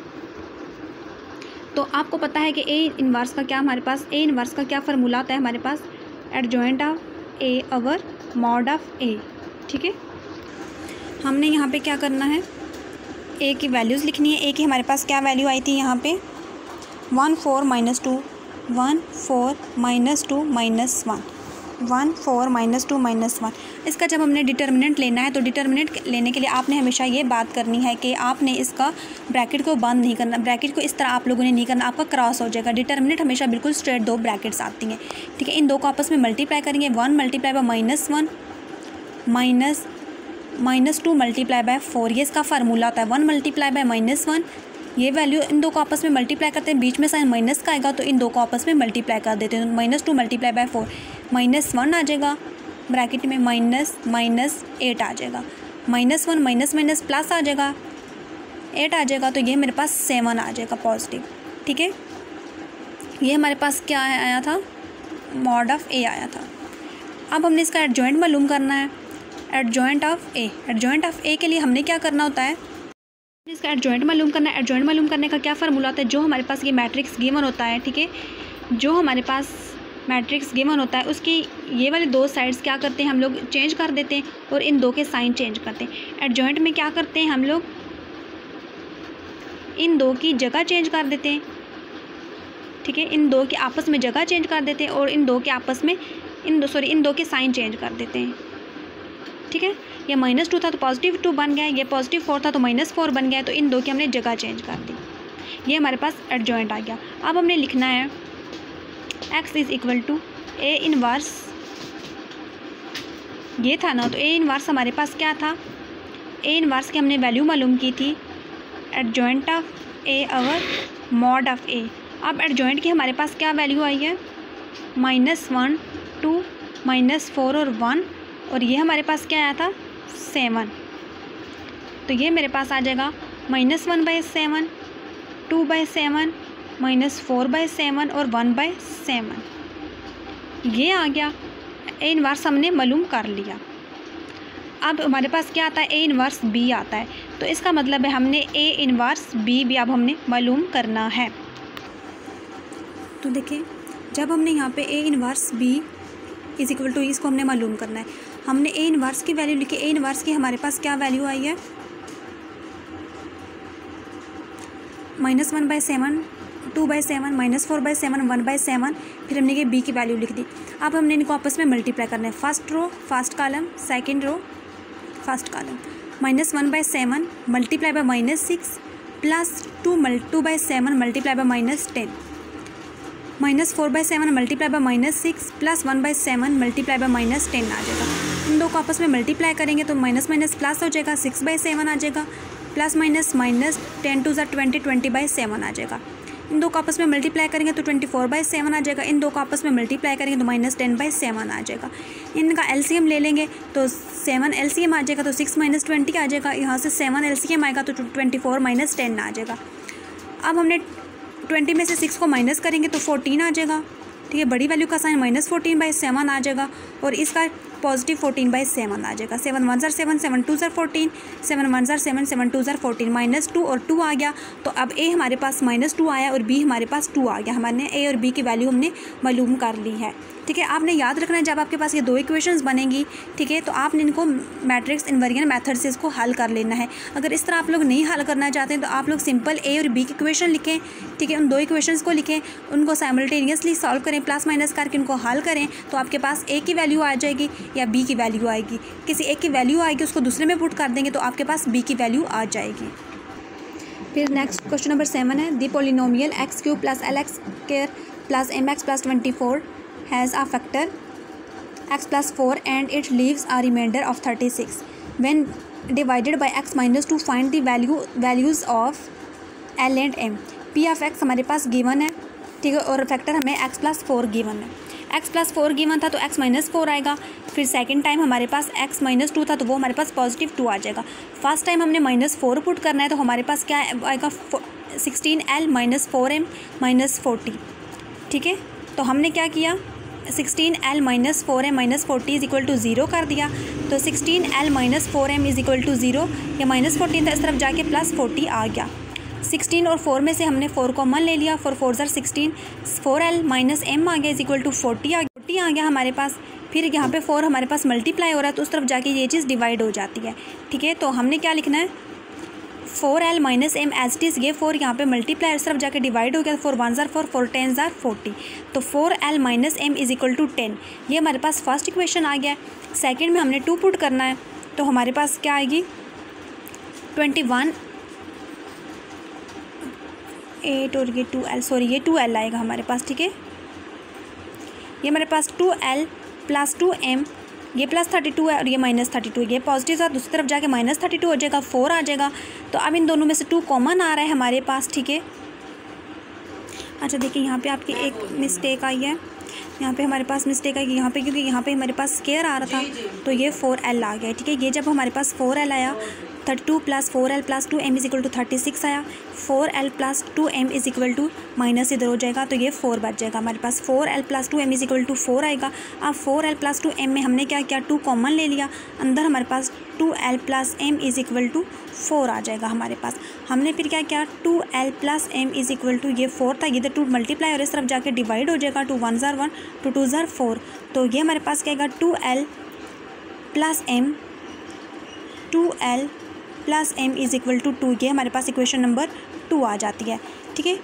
Speaker 1: तो आपको पता है कि a इन्वर्स का क्या, हमारे पास a इन्वर्स का क्या फार्मूला होता है, हमारे पास adjoint of a over mod of a, ठीक है। हमने यहाँ पे क्या करना है, a की वैल्यूज़ लिखनी है। a की हमारे पास क्या वैल्यू आई थी यहाँ पे, 1 4 - 2 1 4 - 2 -1 1 4 - 2 -1। इसका जब हमने डिटर्मिनेंट लेना है तो डिटर्मिनेंट लेने के लिए आपने हमेशा ये बात करनी है कि आपने इसका ब्रैकेट को बंद नहीं करना, ब्रैकेट को इस तरह आप लोगों ने नहीं करना, आपका क्रॉस हो जाएगा। डिटर्मिनेंट हमेशा बिल्कुल स्ट्रेट दो ब्रैकेट्स आती हैं, ठीक है। इन दो को आपस में मल्टीप्लाई करेंगे, 1 × -1 -2 × 4, ये इसका फार्मूला होता है। 1 × -1, ये वैल्यू इन दो को आपस में मल्टीप्लाई करते हैं, बीच में साइन माइनस का आएगा तो इन दो को आपस में मल्टीप्लाई कर देते हैं। -2 × 4 -1 आ जाएगा, ब्रैकेट में -8 आ जाएगा, -1 - प्लस आ जाएगा, 8 आ जाएगा, तो ये मेरे पास 7 आ जाएगा पॉजिटिव, ठीक है। ये हमारे पास क्या आया था, मॉड ऑफ a आया था। अब हमने इसका एडजॉइंट मालूम करना है, adjoint of a। Adjoint of a के लिए हमने क्या करना होता है, इसका एडजॉइंट मालूम करना है। एडजॉइंट मालूम करने का क्या फार्मूला होता है, जो हमारे पास ये मैट्रिक्स गिवन होता है, ठीक है, जो हमारे पास मैट्रिक्स गिवन होता है उसकी ये वाले दो साइड्स क्या करते हैं हम लोग चेंज कर देते हैं और इन दो के साइन चेंज करते हैं। एडजॉइंट में क्या करते हैं हम लोग इन दो की जगह चेंज कर देते हैं, ठीक है, इन दो के आपस में जगह चेंज कर देते हैं और इन दो के आपस में इन दो के साइन चेंज कर देते हैं, ठीक है। ये -2 था तो +2 बन गया, ये +4 था तो -4 बन गया, तो इन दो की हमने जगह चेंज कर दी। ये हमारे पास एडजॉइंट आ गया। अब हमने लिखना है x = A इनवर्स, ये था ना, तो A इनवर्स हमारे पास क्या था, A इनवर्स की हमने वैल्यू मालूम की थी, एडजॉइंट ऑफ A और मॉड ऑफ A। अब एडजॉइंट की हमारे पास क्या वैल्यू आई है, -1 2 -4 और 1, और ये हमारे पास क्या आया था 7, तो ये मेरे पास आ जाएगा -1/7, 2/7, -4/7 और 1/7। ये आ गया, A इनवर्स हमने मालूम कर लिया। अब हमारे पास क्या आता है, A इनवर्स B आता है, तो इसका मतलब है हमने A इनवर्स B भी अब हमने मालूम करना है। तो देखिए जब हमने यहाँ पे A इनवर्स B = इसको हमने मालूम करना है, हमने A इनवर्स की वैल्यू लिखी। A इनवर्स की हमारे पास क्या वैल्यू आई है, -1/7, 2/7, -4/7, 1/7, फिर हमने ये B की वैल्यू लिख दी। अब हमने इनको आपस में मल्टीप्लाई करना है, first row first column, second row first column. -1/7 multiply by -6 plus 2/7 multiply by -10, -4/7 multiply by -6 plus 1/7 multiply by -10 आ जाएगा। इन दो को आपस में मल्टीप्लाई करेंगे तो माइनस माइनस प्लस हो जाएगा, 6/7 आ जाएगा, प्लस माइनस माइनस 10 × 20, 20/7 आ जाएगा। इन दो को आपस में मल्टीप्लाई करेंगे तो 24/7 आ जाएगा। इन दो को आपस में मल्टीप्लाई करेंगे तो -10/7 आ जाएगा। इनका एलसीएम ले लेंगे तो 7 एलसीएम आ जाएगा, तो 6 - 20 आ जाएगा। यहाँ से 7 एलसीएम आएगा तो 24 - 10 आ जाएगा। अब हमने 20 में से 6 को माइनस करेंगे तो 14 आ जाएगा, ठीक है। बड़ी वैल्यू का साइन -14/7 आ जाएगा और इसका +14/7 आ जाएगा। 7 1 7, 7 2 14, 7 1 7, 7 2 14, -2 और 2 आ गया। तो अब A हमारे पास -2 आया और B हमारे पास 2 आ गया। हमने A और B की वैल्यू हमने मालूम कर ली है, ठीक है। आपने याद रखना है जब आपके पास ये दो इक्वेशंस बनेंगी, ठीक है, तो आपने इनको मैट्रिक्स इनवेरिएंट मेथड से इसको हल कर लेना है। अगर इस तरह आप लोग नहीं हल करना चाहते हैं तो आप लोग सिंपल A और B की इक्वेशन लिखें, ठीक है, उन दो इक्वेशंस को लिखें, उनको साइमल्टेनियसली सॉल्व करें, प्लस माइनस करके उनको हल करें, तो आपके पास A की वैल्यू आ जाएगी या B की वैल्यू आएगी। किसी एक की वैल्यू आएगी उसको दूसरे में पुट कर देंगे तो आपके पास B की वैल्यू आ जाएगी। फिर नेक्स्ट क्वेश्चन नंबर 7 है, the polynomial x³ + lx² + mx + 24 has a factor x + 4 and it leaves a remainder of 36. When divided by x - 2 find the values of L and M. P of x हमारे पास गिवन है, ठीक है, और फैक्टर हमें x + 4 गिवन है। x + 4 गिवन था तो x - 4 आएगा। फिर सेकंड टाइम हमारे पास x - 2 था तो वो हमारे पास +2 आ जाएगा। फर्स्ट टाइम हमने -4 पुट करना है तो हमारे पास क्या आएगा 16L - 4M - 40, ठीक है। तो हमने क्या किया 16L - 4M - 40 = 0 कर दिया। तो 16L - 4M = 0, या -14 था, इस तरफ जाके +40 आ गया। 16 और 4 में से हमने 4 कॉमन ले लिया, 4 4 16, 4L - M आ गया = 40 आ गया हमारे पास। फिर यहाँ पे 4 हमारे पास मल्टीप्लाई हो रहा है तो उस तरफ जाके ये चीज़ डिवाइड हो जाती है, ठीक है। तो हमने क्या लिखना है 4L - M as it is, ये 4 यहाँ पे मल्टीप्लाई उस तरफ जाके डिवाइड हो गया। 4 1 * 4, 4 10 = 40, तो 4L - M = 10। ये हमारे पास फर्स्ट इक्वेशन आ गया। सेकंड में हमने 2 पुट करना है तो हमारे पास क्या आएगी 21 8 और ये 2L, सॉरी ये 2L आएगा हमारे पास, ठीक है। ये हमारे पास 2L + 2M, ये +32 है और ये -32, ये पॉजिटिव था, दूसरी तरफ जाके -32 हो जाएगा, 4 आ जाएगा। तो अब इन दोनों में से 2 कॉमन आ रहा है हमारे पास, ठीक है। अच्छा देखिए यहाँ पे आपकी एक मिस्टेक आई है, यहाँ पे हमारे पास मिस्टेक आई यहाँ पे, क्योंकि यहाँ पे हमारे पास स्केयर आ रहा था तो ये 4L आ गया, ठीक है। ये जब हमारे पास 4L आया 32 plus 4L plus 2M is equal to 36 आया। 4L plus 2M is equal to minus इधर हो जाएगा तो ये 4 बच जाएगा हमारे पास। 4L plus 2M is equal to 4 आएगा। अब 4L प्लस 2M में हमने क्या किया, 2 कॉमन ले लिया, अंदर हमारे पास 2L plus M is equal to 4 आ जाएगा हमारे पास। हमने फिर क्या किया, 2L plus M is equal to ये 4 था, इधर 2 मल्टीप्लाई और इस तरफ जाके डिवाइड हो जाएगा, 2 1 ज़ार 1 2 2 ज़ार 4, तो ये हमारे पास क्या आएगा 2L plus M 2L plus M is equal to 2, ये हमारे पास इक्वेशन नंबर 2 आ जाती है। ठीक है,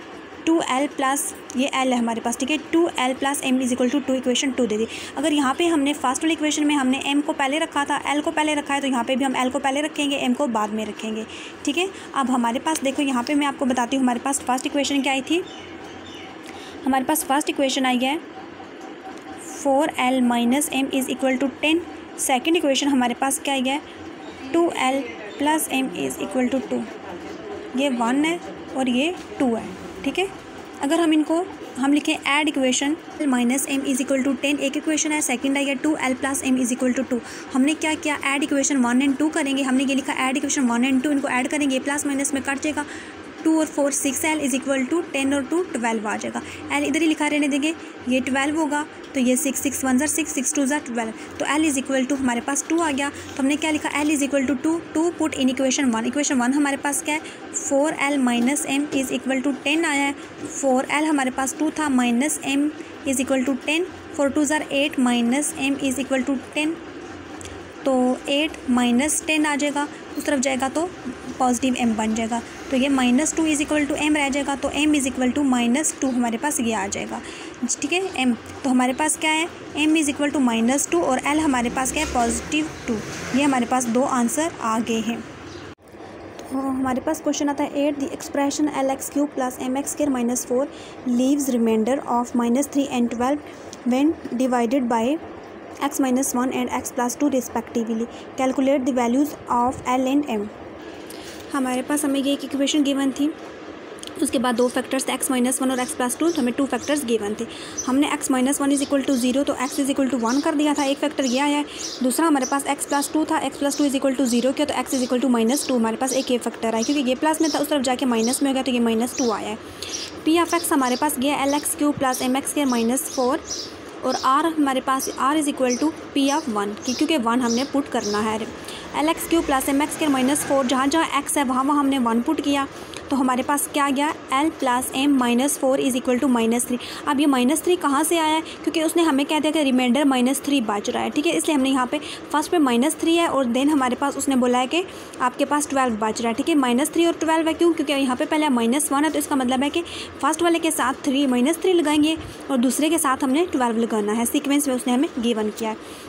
Speaker 1: 2L प्लस ये L है हमारे पास। ठीक है, 2L plus M is equal to 2, equation 2 दे दी। अगर यहाँ पे हमने फर्स्ट वाली इक्वेशन में हमने M को पहले रखा था, L को पहले रखा है, तो यहाँ पे भी हम L को पहले रखेंगे, M को बाद में रखेंगे। ठीक है, अब हमारे पास देखो यहाँ पे मैं आपको बताती हूँ हमारे पास फर्स्ट इक्वेशन क्या आई थी। हमारे पास फर्स्ट इक्वेशन आई है 4L minus M is equal to 10। Second equation हमारे पास क्या आई है 2L plus M is equal to 2, ये 1 है और ये 2 है। ठीक है, अगर हम इनको हम लिखें add equation minus M is equal to 10, एक इक्वेशन है, सेकंड आई है 2L plus M is equal to 2। हमने क्या किया, ऐड इक्वेशन 1 एंड 2 करेंगे। हमने ये लिखा ऐड इक्वेशन 1 एंड 2, इनको ऐड करेंगे, प्लस माइनस में कट जाएगा, 2 और 4 6L इज़ इक्वल टू 10 और 2 12 आ जाएगा। L इधर ही लिखा रहने देंगे, ये 12 होगा तो ये 6 6 1 ज़ार 6 6 2 ज़ार 12, तो L इज़ इक्वल टू हमारे पास 2 आ गया। तो हमने क्या लिखा, L is equal to 2 put in equation 1। Equation 1 हमारे पास क्या है 4L minus M is equal to 10 आया है। 4L हमारे पास 2 था, minus M is equal to 10, 4 2 ज़ार 8 minus M is equal to 10, तो 8 माइनस 10 आ जाएगा, उस तरफ जाएगा तो पॉजिटिव M बन जाएगा, तो ये -2 इज़ इक्वल टू M रह जाएगा, तो M इज़ इक्वल टू -2 हमारे पास ये आ जाएगा। ठीक है, M तो हमारे पास क्या है M इज़ इक्वल टू -2 और L हमारे पास क्या है +2। ये हमारे पास 2 आंसर आ गए हैं। तो हमारे पास क्वेश्चन आता है 8 the expression LX³ plus MX² -4 leaves remainder of -3 and 12 when divided by x minus 1 and x plus 2 respectively. Calculate the values of L and M. हमारे पास हमें ये एक इक्वेशन गिवन थी, उसके बाद 2 फैक्टर्स थे x माइनस 1 और x प्लस 2, तो हमें 2 फैक्टर्स गिवन थे। हमने x minus 1 is equal to 0 तो x इज इक्वल टू 1 कर दिया था, एक फैक्टर ये आया है। दूसरा हमारे पास x प्लस 2 था, x plus 2 is equal to 0 किया तो x इज इक्वल टू -2 हमारे पास एक ये फैक्टर आया, क्योंकि ये प्लस में था उस तरफ जाके माइनस में हो गया तो ये -2 आया है। p ऑफ x हमारे पास ये LX³ प्लस MX² -4 और R हमारे पास R is equal to P of 1, क्योंकि 1 हमने पुट करना है। LX³ प्लस MX² -4, जहाँ जहाँ x है वहाँ वहाँ हमने 1 पुट किया, तो हमारे पास क्या आ गया L plus M -4 is equal to -3। अब ये -3 कहाँ से आया है, क्योंकि उसने हमें कह दिया कि रिमाइंडर -3 बच रहा है। ठीक है, इसलिए हमने यहाँ पे फर्स्ट पे -3 है और देन हमारे पास उसने बोला है कि आपके पास 12 बच रहा है। ठीक है, -3 और 12 है, क्यों, क्योंकि यहाँ पे पहले -1 है, तो इसका मतलब है कि फर्स्ट वाले के साथ -3 लगाएंगे और दूसरे के साथ हमने 12 लगाना है, सीक्वेंस में उसने हमें गिवन किया है।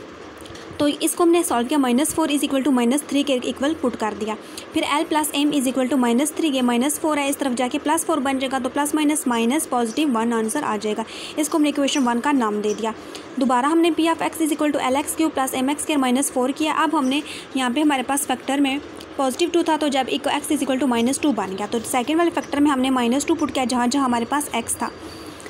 Speaker 1: तो इसको हमने सॉल्व किया, -4 इज़ इक्वल टू -3 के इक्वल पुट कर दिया। फिर L plus M is equal to -3, ये -4 है, इस तरफ जाके +4 बन जाएगा, तो प्लस माइनस माइनस +1 आंसर आ जाएगा। इसको हमने इक्वेशन 1 का नाम दे दिया। दोबारा हमने P of x is equal to LX³ plus MX² -4 किया। अब हमने यहाँ पे हमारे पास फैक्टर में +2 था, तो जब x इज़ इक्वल टू -2 बन गया, तो सेकेंड वाले फैक्टर में हमने -2 पुट किया जहाँ जहाँ हमारे पास x था,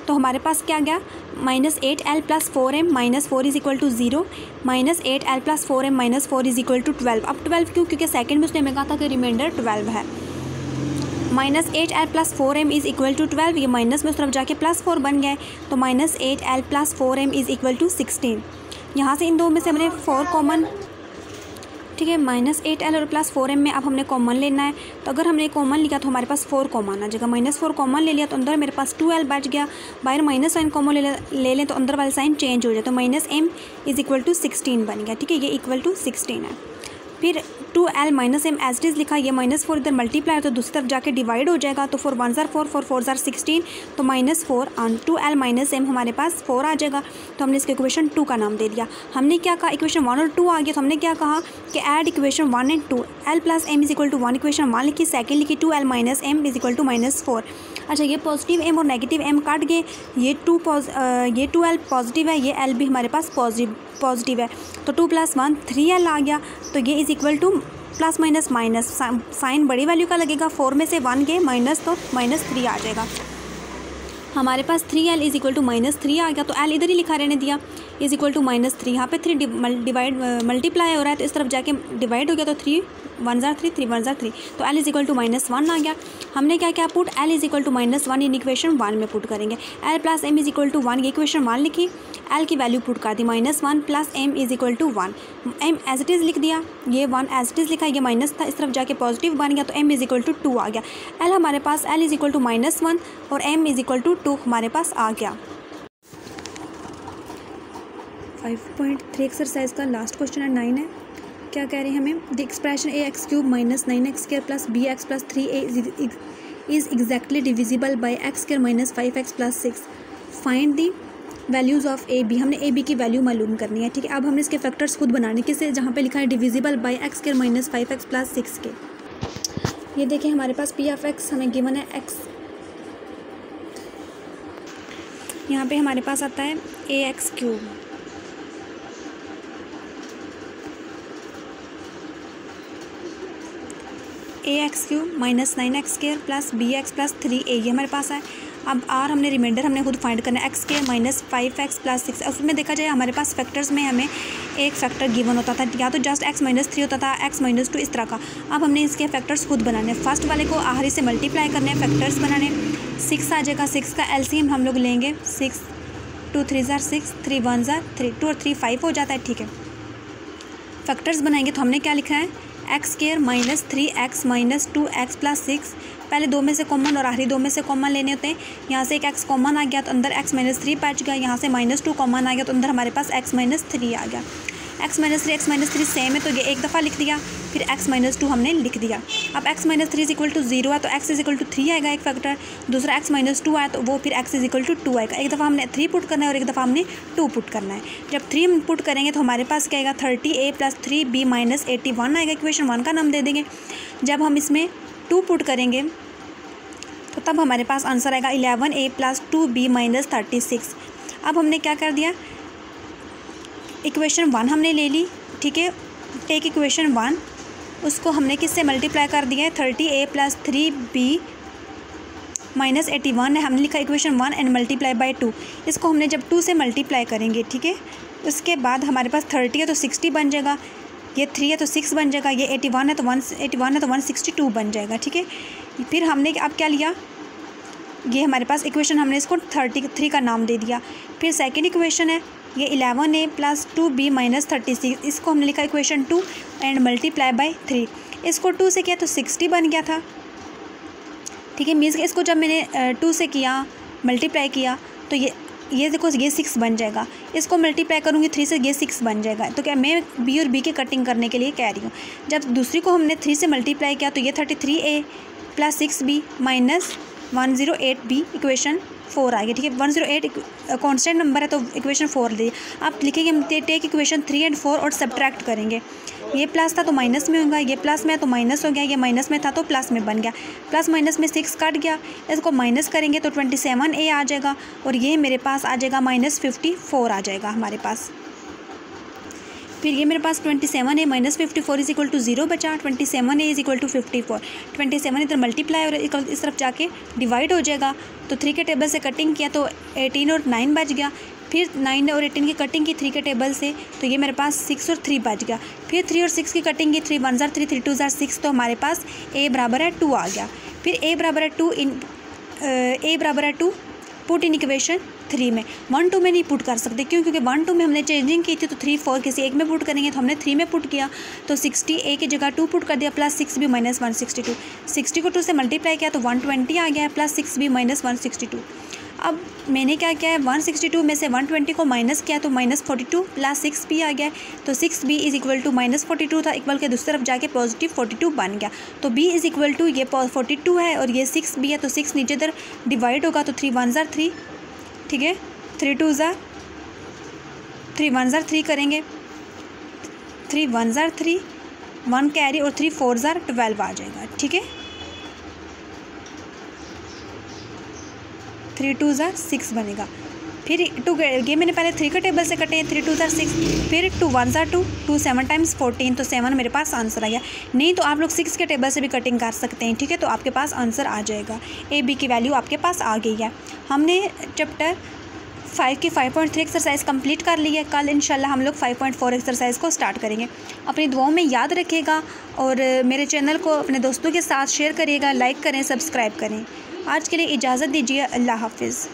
Speaker 1: तो हमारे पास क्या गया -8L plus 4M -4 is equal to 0, -8L plus 4M -4 is equal to 12। अब 12 क्यों, क्योंकि सेकंड में उसने हमें कहा था कि रिमाइंडर 12 है। -8L plus 4M is equal to 12, ये माइनस में उस तरफ जाके +4 बन गया है, तो -8L plus 4M is equal to 16। यहाँ से इन दो में से हमने 4 कॉमन, ठीक है, -8L और प्लस 4M में अब हमने कॉमन लेना है, तो अगर हमने कॉमन लिया तो हमारे पास 4 कॉमन आ जाएगा। -4 कॉमन ले लिया तो अंदर मेरे पास 2L बच गया, बाहर माइनस साइन कॉमन ले लें तो अंदर वाला साइन चेंज हो जाए, तो -M इज़ इक्वल टू 16 बन गया। ठीक है, ये इक्वल टू 16 है। फिर 2L minus M as it is लिखा, ये -4 इधर मल्टीप्लाई तो दूसरी तरफ जाके डिवाइड हो जाएगा, तो 4 1 ज़ार 4 4 4 ज़ार 16, तो -4 ऑन 2L माइनस M हमारे पास 4 आ जाएगा, तो हमने इसके इक्वेशन 2 का नाम दे दिया। हमने क्या कहा, इक्वेशन 1 और 2 आ गया, तो हमने क्या कहा कि add equation 1 and 2, L plus M is equal to 1 equation 1 लिखी, सेकेंड लिखी 2L minus M is equal to -4। अच्छा, ये पॉजिटिव M और नेगेटिव M काट गए, ये 2L पॉजिटिव है, ये L भी हमारे पास पॉजिटिव है, तो 2 + 1 3L आ गया, तो ये is equal to plus minus minus sign बड़ी वैल्यू का लगेगा, 4 में से 1 गए माइनस, तो -3 आ जाएगा। हमारे पास 3L इज़ इक्वल टू -3 आ गया, तो L इधर ही लिखा रहने दिया। Is equal to -3। यहाँ पे 3 डिवाइड मल्टीप्लाई हो रहा है तो इस तरफ जाके डिवाइड हो गया, तो 3 1 जार 3 3 1 जार 3, तो l इज इक्वल टू -1 आ गया। हमने क्या क्या put, l is equal to -1 in equation 1 में पुट करेंगे। l plus m is equal to 1, ये इक्वेशन 1 लिखी, l की वैल्यू पुट कर दी -1 plus m is equal to 1, m as it is लिख दिया, ये 1 एज इट इज़ लिखा, ये माइनस था, इस तरफ जाके पॉजिटिव बन गया, तो m इज इक्वल टू 2 आ गया। l हमारे पास l इज इक्वल टू -1 और m इज इक्वल टू 2 हमारे पास आ गया। 5.3 एक्सरसाइज का लास्ट क्वेश्चन है 9 है। क्या कह रहे हैं हमें, the expression ax³ minus 9x² plus bx plus 3a is exactly divisible by x² minus 5x plus 6। Find the values of A B. हमने ए बी की वैल्यू मालूम करनी है, ठीक है। अब हमने इसके फैक्टर्स खुद बनाने किससे, जहाँ पे लिखा है divisible by x² minus 5x plus 6 के। ये देखिए हमारे पास p ऑफ x हमें गिवन है x, यहाँ पे हमारे पास आता है ax³, ax³ minus 9x² plus bx plus 3a, ये हमारे पास है। अब r हमने रिमाइंडर हमने खुद फाइंड करना है, x² माइनस 5x प्लस 6। उसमें देखा जाए हमारे पास फैक्टर्स में हमें एक फैक्टर गिवन होता था, या तो जस्ट x माइनस 3 होता था, x माइनस 2, इस तरह का। अब हमने इसके फैक्टर्स खुद बनाने, फर्स्ट वाले को आखिरी से मल्टीप्लाई करने, फैक्टर्स बनाने। 6 आ जाएगा, 6 का एलसीएम हम लोग लेंगे, 6 2 3 जार 6 3 1 जार 3, 2 और 3 5 हो जाता है, ठीक है। फैक्टर्स बनाएंगे तो हमने क्या लिखा है, x² minus 3x minus 2x plus 6, पहले 2 में से कॉमन और आखिरी 2 में से कॉमन लेने होते हैं। यहाँ से एक x कॉमन आ गया तो अंदर x माइनस 3 बच गया, यहाँ से -2 कॉमन आ गया तो अंदर हमारे पास x माइनस 3 आ गया। x माइनस 3 सेम है तो ये एक दफ़ा लिख दिया, फिर x माइनस 2 हमने लिख दिया। अब x minus 3 is equal to 0 है तो x इज इक्वल टू 3 आएगा एक फैक्टर, दूसरा x माइनस 2 आया तो वो फिर x इज इक्वल टू 2 आएगा। एक दफ़ा हमने 3 पुट करना है और एक दफ़ा हमने 2 पुट करना है। जब 3 हम पुट करेंगे तो हमारे पास क्या आएगा, 30a प्लस 3b माइनस 81 आएगा, इक्वेशन 1 का नाम दे देंगे। जब हम इसमें 2 पुट करेंगे तो तब हमारे पास आंसर आएगा 11a प्लस 2b माइनस 36। अब हमने क्या कर दिया, इक्वेशन 1 हमने ले ली, ठीक है। टेक इक्वेशन 1, उसको हमने किससे मल्टीप्लाई कर दिया है, 30a प्लस 3b माइनस 81 है, हमने लिखा इक्वेशन 1 एंड मल्टीप्लाई बाय 2। इसको हमने जब 2 से मल्टीप्लाई करेंगे, ठीक है, उसके बाद हमारे पास 30 है तो 60 बन जाएगा, ये 3 है तो 6 बन जाएगा, ये 81 है तो 162 बन जाएगा, ठीक है। फिर हमने अब क्या लिया, ये हमारे पास इक्वेशन हमने इसको 33 का नाम दे दिया। फिर सेकंड इक्वेशन है ये 11a प्लस 2b माइनस 36, इसको हमने लिखा इक्वेशन 2 एंड मल्टीप्लाई बाय 3। इसको 2 से किया तो 60 बन गया था, ठीक है। मीन्स इसको जब मैंने 2 से किया मल्टीप्लाई किया तो ये देखो ये 6 बन जाएगा, इसको मल्टीप्लाई करूँगी 3 से, ये 6 बन जाएगा। तो क्या मैं b और b की कटिंग करने के लिए कह रही हूँ। जब दूसरी को हमने 3 से मल्टीप्लाई किया तो ये 33a plus 6b minus 108b equation 4 आ गया, ठीक है। 108 कांस्टेंट नंबर है तो इक्वेशन 4 ले, आप लिखेंगे टेक इक्वेशन 3 एंड 4 और सब्ट्रैक्ट करेंगे। ये प्लस था तो माइनस में होगा, ये प्लस में है तो माइनस हो गया, ये माइनस में था तो प्लस में बन गया, प्लस माइनस में 6 कट गया, इसको माइनस करेंगे तो 27a आ जाएगा और ये मेरे पास आ जाएगा -54 आ जाएगा हमारे पास। फिर ये मेरे पास 27a minus 54 is equal to 0 बचा, 27a इज इक्वल टू 54, 27 इधर मल्टीप्लाई और इस तरफ जाके डिवाइड हो जाएगा। तो 3 के टेबल से कटिंग किया तो 18 और 9 बच गया, फिर 9 और 18 की कटिंग की 3 के टेबल से तो ये मेरे पास 6 और 3 बच गया। फिर 3 और 6 की कटिंग की 3 1 जार 3 3 2 जार 6, तो हमारे पास a बराबर है 2 आ गया। फिर a बराबर है 2 पुट इन इक्वेशन 3 में। 1 2 में नहीं पुट कर सकते, क्यों, क्योंकि 1 2 में हमने चेंजिंग की थी तो 3 4 किसी एक में पुट करेंगे, तो हमने 3 में पुट किया तो 60a की जगह 2 पुट कर दिया प्लस 6b माइनस 162। 60 को 2 से मल्टीप्लाई किया तो 120 आ गया प्लस 6b माइनस 162। अब मैंने क्या किया है, 162 में से 120 को माइनस किया तो -42 प्लस 6b आ गया, तो 6b इज इक्वल टू -42 था, इक्वल के दूसरी तरफ जाके पॉजिटिव 42 बन गया। तो b इज इक्वल टू ये 42 है और ये 6b है, तो 6 नीचे इधर डिवाइड होगा तो 3 1 जार 3, ठीक है, 3 2 जार 3 1 जार 3 करेंगे, 3 1 जार 3 1 कैरी और 3 4 जार 12 आ जाएगा, ठीक है। 3 2 जार 6 बनेगा। फिर 2 ये मैंने पहले 3 के टेबल से कटे हैं, 3 2 जार 6, फिर 2 1 जार 2 2 7 टाइम्स 14, तो 7 मेरे पास आंसर आ गया। नहीं तो आप लोग 6 के टेबल से भी कटिंग कर सकते हैं, ठीक है, तो आपके पास आंसर आ जाएगा। ए बी की वैल्यू आपके पास आ गई है। हमने चैप्टर 5 की 5.3 एक्सरसाइज कंप्लीट कर ली है। कल इंशाल्लाह हम लोग 5.4 एक्सरसाइज को स्टार्ट करेंगे। अपनी दुआओं में याद रखिएगा और मेरे चैनल को अपने दोस्तों के साथ शेयर करिएगा, लाइक करें, सब्सक्राइब करें। आज के लिए इजाज़त दीजिए। अल्लाह हाफिज़।